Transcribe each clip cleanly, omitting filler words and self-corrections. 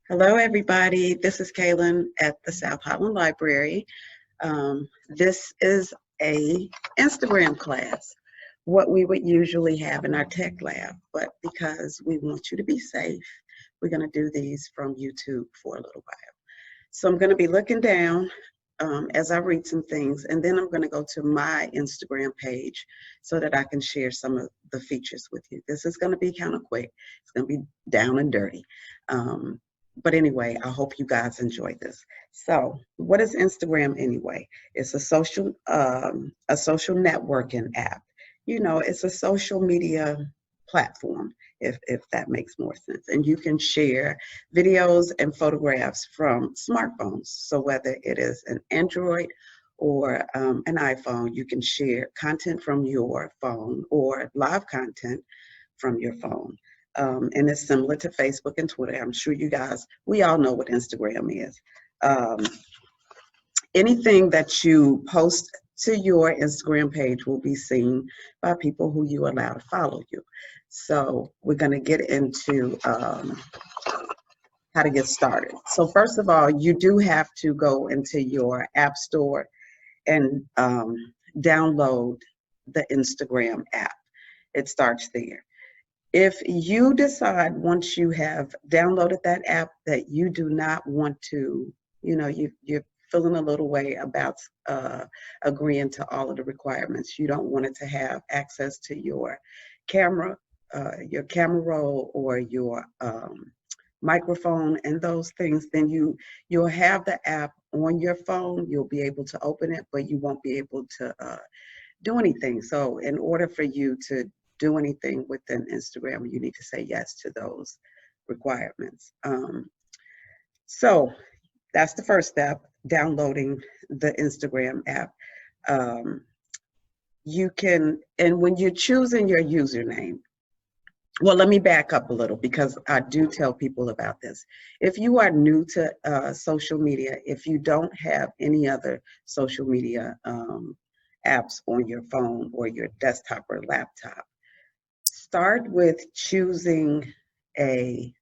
Hello, everybody. This is Kaylin at the South Highland Library. This is a Instagram class, what we would usually have in our tech lab, but because we want you to be safe, we're going to do these from YouTube for a little while. So I'm going to be looking down as I read some things, and then I'm going to go to my Instagram page so that I can share some of the features with you. This is going to be kind of quick. It's going to be down and dirty. But anyway, I hope you guys enjoy this. So, what is Instagram anyway? It's a social networking app. You know, it's a social media platform, if that makes more sense. And you can share videos and photographs from smartphones. So whether it is an Android or an iPhone, you can share content from your phone or live content from your phone. And it's similar to Facebook and Twitter. I'm sure you guys, we all know what Instagram is. Um, Anything that you post to your Instagram page will be seen by people who you allow to follow you. So we're going to get into how to get started. So first of all, you do have to go into your app store and download the Instagram app. It starts there. If you decide once you have downloaded that app that you do not want to, you're feeling a little way about agreeing to all of the requirements. You don't want it to have access to your camera roll or your microphone and those things. Then you'll have the app on your phone. You'll be able to open it, but you won't be able to do anything. So in order for you to do anything within Instagram, you need to say yes to those requirements. So that's the first step, downloading the Instagram app. You can, and when you're choosing your username, well, let me back up a little because I do tell people about this. If you are new to social media, if you don't have any other social media apps on your phone or your desktop or laptop, start with choosing an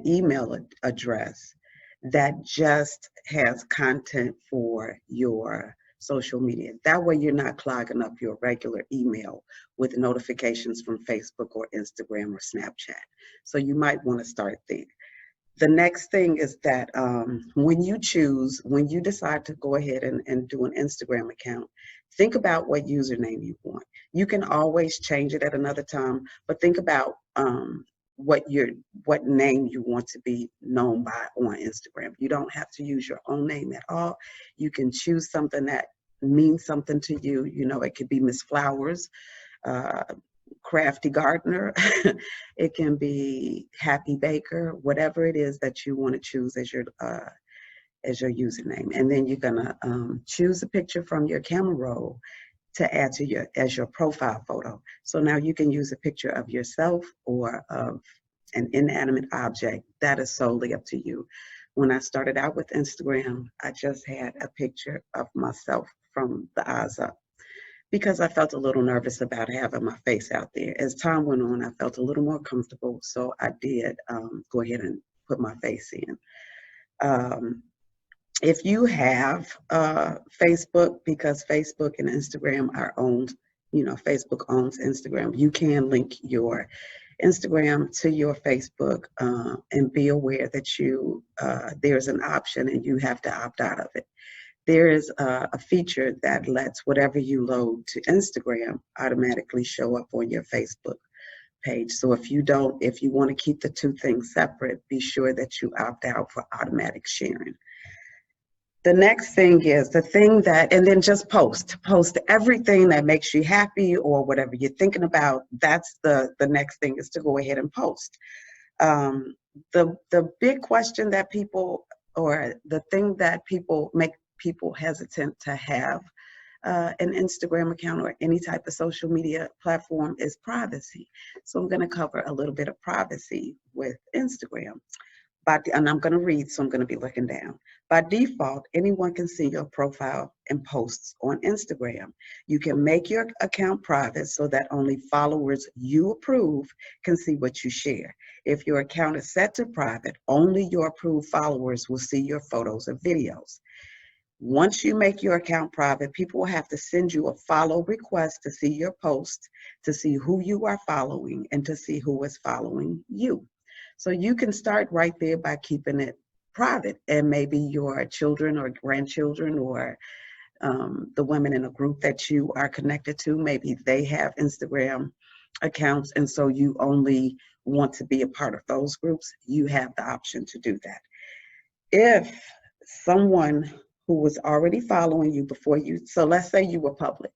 email address that just has content for your social media. That way you're not clogging up your regular email with notifications from Facebook or Instagram or Snapchat. So you might want to start there. The next thing is that when you decide to go ahead and do an Instagram account, think about what username you want. You can always change it at another time, but think about what name you want to be known by on Instagram. You don't have to use your own name at all. You can choose something that means something to you. You know, it could be Miss Flowers, Crafty Gardener. It can be Happy Baker, whatever it is that you want to choose as your username. And then you're gonna choose a picture from your camera roll to add to as your profile photo. So now you can use a picture of yourself or of an inanimate object. That is solely up to you. When I started out with Instagram, I just had a picture of myself from the eyes up, because I felt a little nervous about having my face out there. As time went on, I felt a little more comfortable, so I did go ahead and put my face in. If you have Facebook, because Facebook and Instagram are owned, Facebook owns Instagram, you can link your Instagram to your Facebook and be aware that there's an option and you have to opt out of it. There is a feature that lets whatever you load to Instagram automatically show up on your Facebook page. So if you want to keep the two things separate, be sure that you opt out for automatic sharing. The next thing is and then just post everything that makes you happy or whatever you're thinking about. That's the next thing, is to go ahead and post. The big question that or the thing that make people hesitant to have an Instagram account or any type of social media platform is privacy. So I'm going to cover a little bit of privacy with Instagram. And I'm going to read, so I'm going to be looking down. By default, anyone can see your profile and posts on Instagram. You can make your account private so that only followers you approve can see what you share. If your account is set to private, only your approved followers will see your photos or videos. Once you make your account private, people will have to send you a follow request to see your post, to see who you are following, and to see who is following you. So you can start right there by keeping it private, and maybe your children or grandchildren or the women in a group that you are connected to, maybe they have Instagram accounts, and so you only want to be a part of those groups. You have the option to do that. If someone who was already following you before you, so let's say you were public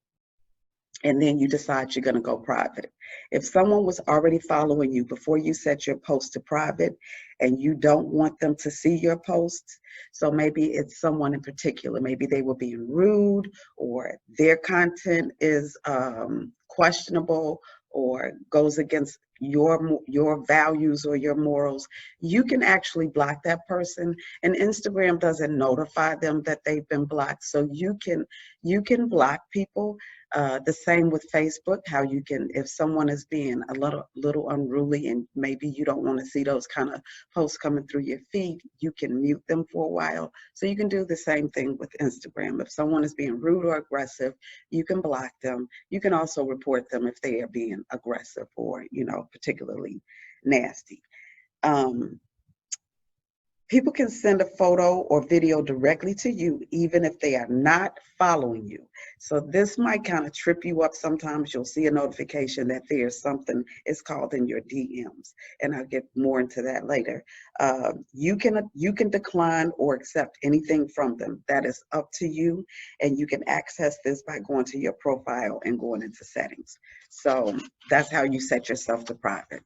and then you decide you're going to go private. If someone was already following you before you set your post to private and you don't want them to see your posts, so maybe it's someone in particular, maybe they were being rude or their content is questionable or goes against your values or your morals, you can actually block that person, and Instagram doesn't notify them that they've been blocked. So you can block people. The same with Facebook, how you can, if someone is being a little unruly and maybe you don't want to see those kind of posts coming through your feed, you can mute them for a while. So you can do the same thing with Instagram. If someone is being rude or aggressive, you can block them. You can also report them if they are being aggressive or, particularly nasty. People can send a photo or video directly to you, even if they are not following you. So this might kind of trip you up. Sometimes you'll see a notification that there's something, it's called in your DMs, and I'll get more into that later. You can decline or accept anything from them. That is up to you, and you can access this by going to your profile and going into settings. So that's how you set yourself to private.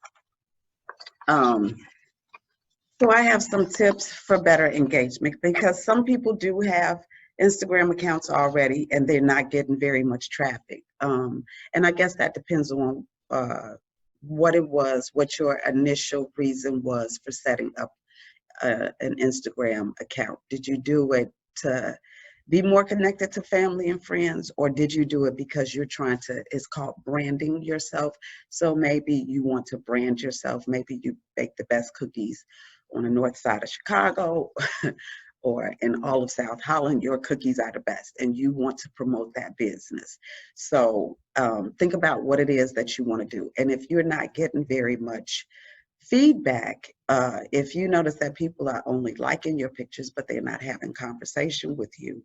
So I have some tips for better engagement, because some people do have Instagram accounts already and they're not getting very much traffic. And I guess that depends on what your initial reason was for setting up an Instagram account. Did you do it to be more connected to family and friends, or did you do it because you're trying to, it's called branding yourself. So maybe you want to brand yourself. Maybe you bake the best cookies on the north side of Chicago or in all of South Holland. Your cookies are the best and you want to promote that business. So think about what it is that you want to do. And if you're not getting very much feedback, if you notice that people are only liking your pictures but they're not having conversation with you,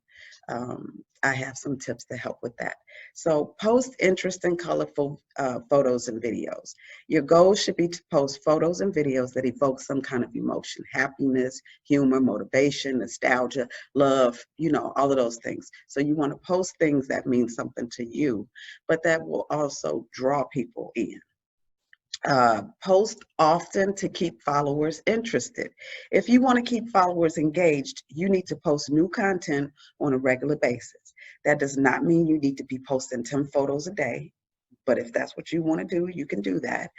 I have some tips to help with that. So post interesting, colorful photos and videos. Your goal should be to post photos and videos that evoke some kind of emotion: happiness, humor, motivation, nostalgia, love, all of those things. So you want to post things that mean something to you, but that will also draw people in. Post often to keep followers interested. If you want to keep followers engaged, you need to post new content on a regular basis. That does not mean you need to be posting 10 photos a day, but if that's what you want to do, you can do that.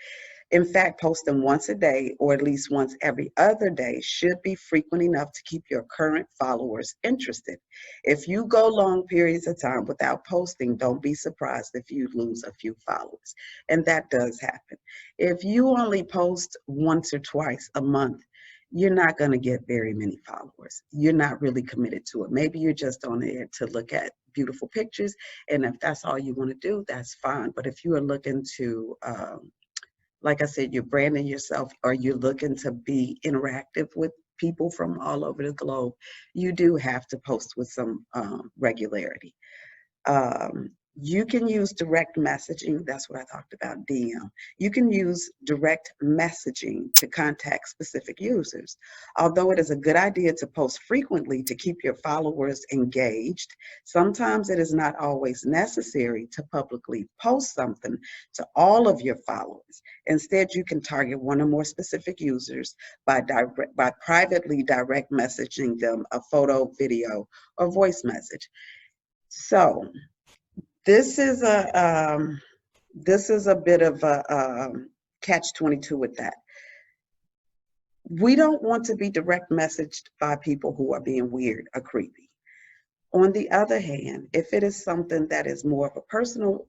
In fact, posting once a day or at least once every other day should be frequent enough to keep your current followers interested. If you go long periods of time without posting, don't be surprised if you lose a few followers. And that does happen. If you only post once or twice a month, you're not going to get very many followers. You're not really committed to it. Maybe you're just on there to look at beautiful pictures. And if that's all you want to do, that's fine. But if you are looking to, like I said, you're branding yourself, or you're looking to be interactive with people from all over the globe, you do have to post with some regularity. You can use direct messaging. That's what I talked about, DM. You can use direct messaging to contact specific users. Although it is a good idea to post frequently to keep your followers engaged, sometimes it is not always necessary to publicly post something to all of your followers. Instead, you can target one or more specific users by privately direct messaging them a photo, video, or voice message. So this is a bit of a catch-22 with that. We don't want to be direct messaged by people who are being weird or creepy. On the other hand, if it is something that is more of a personal,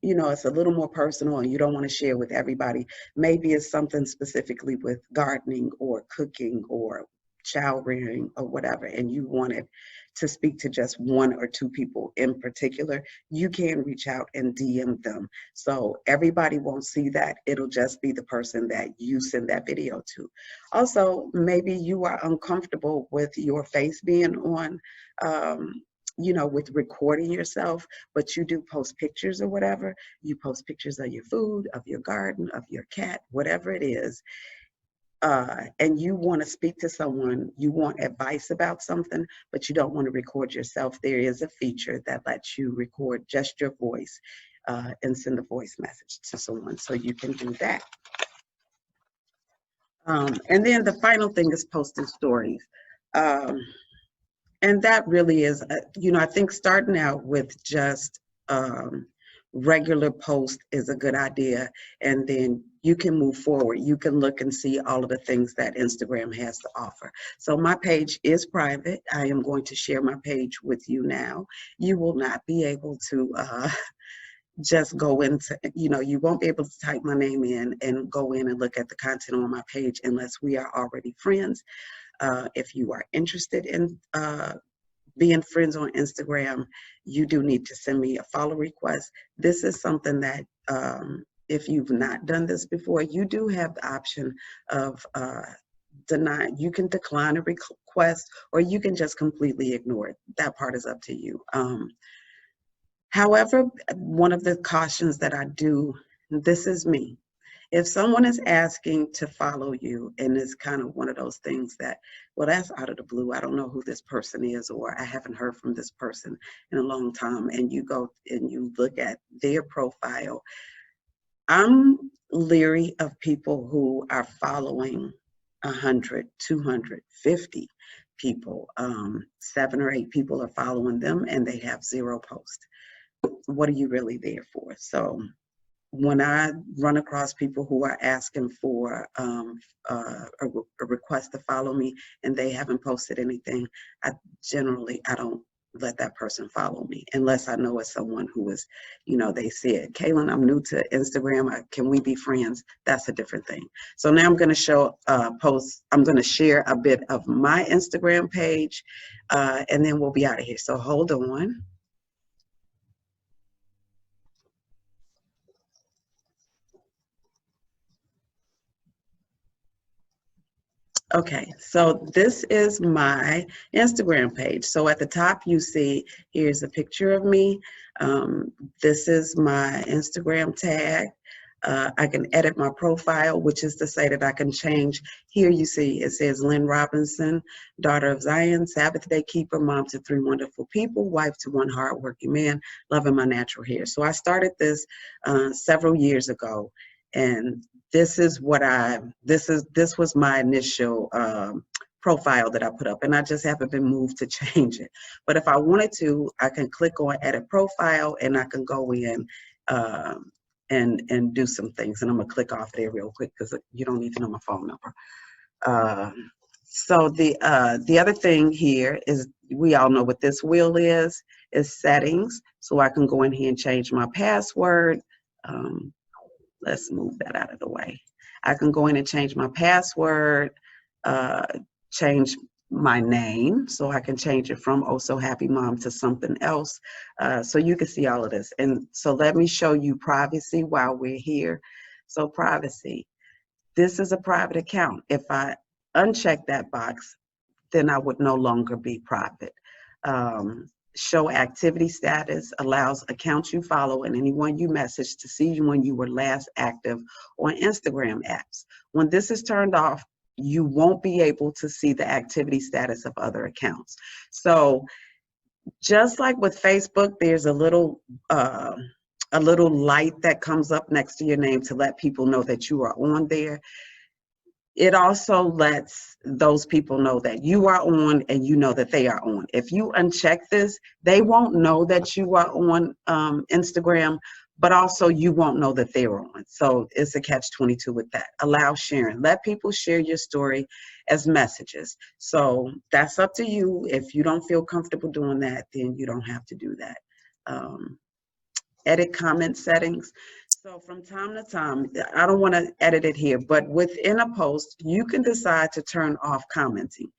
it's a little more personal and you don't want to share with everybody, maybe it's something specifically with gardening or cooking or child rearing or whatever, and you wanted to speak to just one or two people in particular, you can reach out and DM them. So everybody won't see that. It'll just be the person that you send that video to. Also, maybe you are uncomfortable with your face being on, with recording yourself, but you do post pictures or whatever. You post pictures of your food, of your garden, of your cat, whatever it is, and you want to speak to someone, you want advice about something, but you don't want to record yourself, there is a feature that lets you record just your voice and send a voice message to someone. So you can do that. And then the final thing is posting stories. And that really is, I think starting out with just regular post is a good idea. And then you can move forward. You can look and see all of the things that Instagram has to offer. So my page is private. I am going to share my page with you now. You will not be able to just go into, you won't be able to type my name in and go in and look at the content on my page unless we are already friends. If you are interested in being friends on Instagram, you do need to send me a follow request. This is something that if you've not done this before, you do have the option of you can decline a request or you can just completely ignore it. That part is up to you. However, one of the cautions that I do, this is me. If someone is asking to follow you and it's kind of one of those things that, well, that's out of the blue, I don't know who this person is, or I haven't heard from this person in a long time, and you go and you look at their profile, I'm leery of people who are following 100, 250 people. 7 or 8 people are following them and they have 0 posts. What are you really there for? So when I run across people who are asking for a request to follow me and they haven't posted anything, I don't let that person follow me unless I know it's someone who is, they said, Kaylin, I'm new to Instagram. Can we be friends? That's a different thing. So now I'm going to I'm going to share a bit of my Instagram page and then we'll be out of here. So hold on. Okay, so this is my Instagram page. So at the top you see, here's a picture of me. This is my Instagram tag. I can edit my profile, which is to say that I can change. Here you see it says Lynn Robinson, daughter of Zion, Sabbath day keeper, mom to 3 wonderful people, wife to 1 hardworking man, loving my natural hair. So I started this several years ago, and this is what this was my initial profile that I put up, and I just haven't been moved to change it. But if I wanted to, I can click on edit profile and I can go in and do some things. And I'm gonna click off there real quick because you don't need to know my phone number. So the other thing here is, we all know what this wheel is settings. So I can go in here and change my password. Let's move that out of the way. I can go in and change my password, change my name, so I can change it from Oh So Happy Mom to something else. So you can see all of this. And so let me show you privacy while we're here. So privacy, this is a private account. If I uncheck that box, then I would no longer be private. Show activity status allows accounts you follow and anyone you message to see when you were last active on Instagram apps. When this is turned off, you won't be able to see the activity status of other accounts. So just like with Facebook, there's a little light that comes up next to your name to let people know that you are on there. It also lets those people know that you are on and you know that they are on. If you uncheck this, they won't know that you are on Instagram, but also you won't know that they're on. So it's a catch-22 with that. Allow sharing. Let people share your story as messages. So that's up to you. If you don't feel comfortable doing that, then you don't have to do that. Edit comment settings. So from time to time, I don't want to edit it here, but within a post, you can decide to turn off commenting.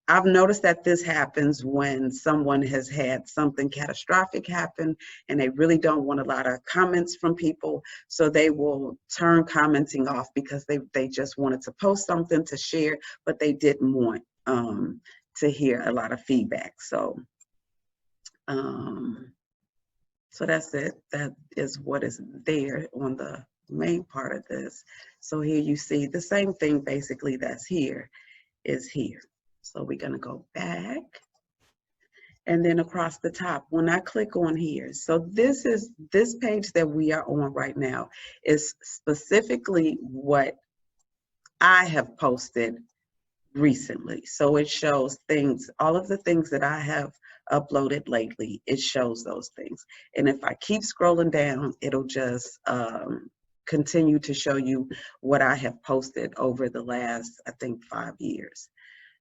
I've noticed that this happens when someone has had something catastrophic happen and they really don't want a lot of comments from people. So they will turn commenting off because they just wanted to post something to share, but they didn't want to hear a lot of feedback. So that's it. That is what is there on the main part of this. So here you see the same thing basically that's here is here. So we're gonna go back and then across the top, when I click on here, so this page that we are on right now is specifically what I have posted recently. So it shows things, all of the things that I have uploaded lately, it shows those things. And if I keep scrolling down, it'll just continue to show you what I have posted over the last, I think, 5 years.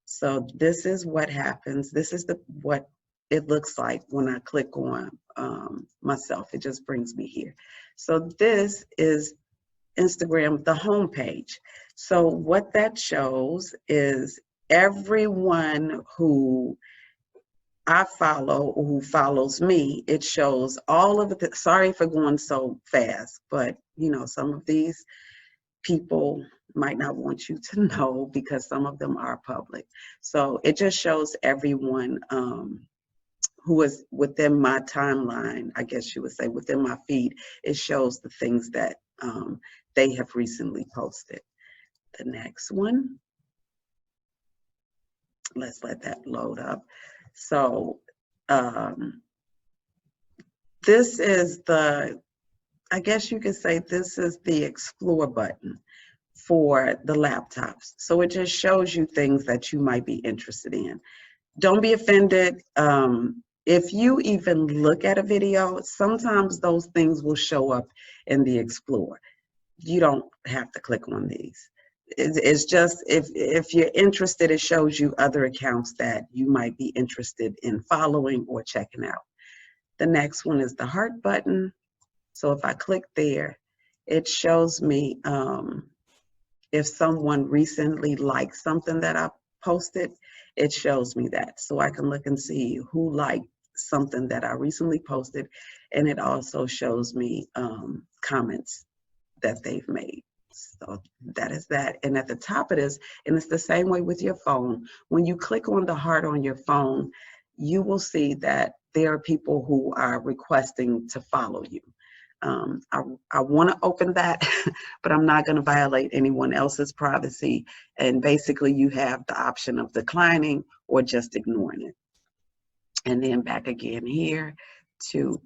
So this is what happens. This is what it looks like when I click on myself. It just brings me here. So this is Instagram, the home page. So what that shows is everyone who I follow or who follows me, it shows all of the, sorry for going so fast, but you know, some of these people might not want you to know because some of them are public. So it just shows everyone who is within my timeline, I guess you would say, within my feed. It shows the things that they have recently posted. The next one, let's let that load up. So this is the, I guess you could say this is the explore button for the laptops. So it just shows you things that you might be interested in. Don't be offended. If you even look at a video, sometimes those things will show up in the Explore. You don't have to click on these. It's just, if you're interested, it shows you other accounts that you might be interested in following or checking out. The next one is the heart button. So if I click there, it shows me if someone recently liked something that I posted, it shows me that. So I can look and see who liked something that I recently posted, and it also shows me comments that they've made. So that is that. And at the top of this, and it's the same way with your phone, when you click on the heart on your phone, you will see that there are people who are requesting to follow you. I want to open that, but I'm not going to violate anyone else's privacy. And basically, you have the option of declining or just ignoring it. And then back again here to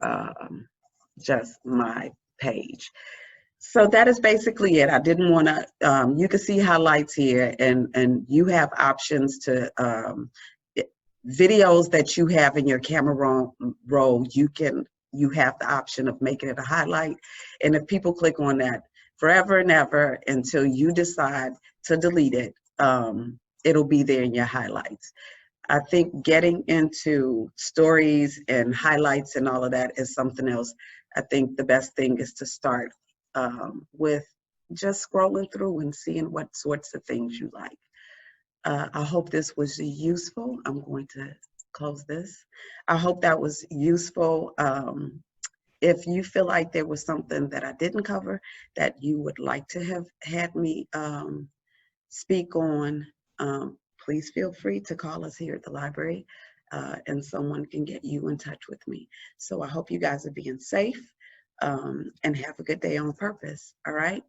just my page. So that is basically it. I didn't want to, you can see highlights here, and you have options to, videos that you have in your camera roll, you have the option of making it a highlight. And if people click on that forever and ever until you decide to delete it, it'll be there in your highlights. I think getting into stories and highlights and all of that is something else. I think the best thing is to start with just scrolling through and seeing what sorts of things you like. I hope this was useful. I'm going to close this. I hope that was useful. If you feel like there was something that I didn't cover that you would like to have had me speak on, please feel free to call us here at the library and someone can get you in touch with me. So I hope you guys are being safe and have a good day on purpose. All right.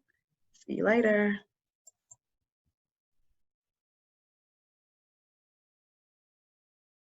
See you later.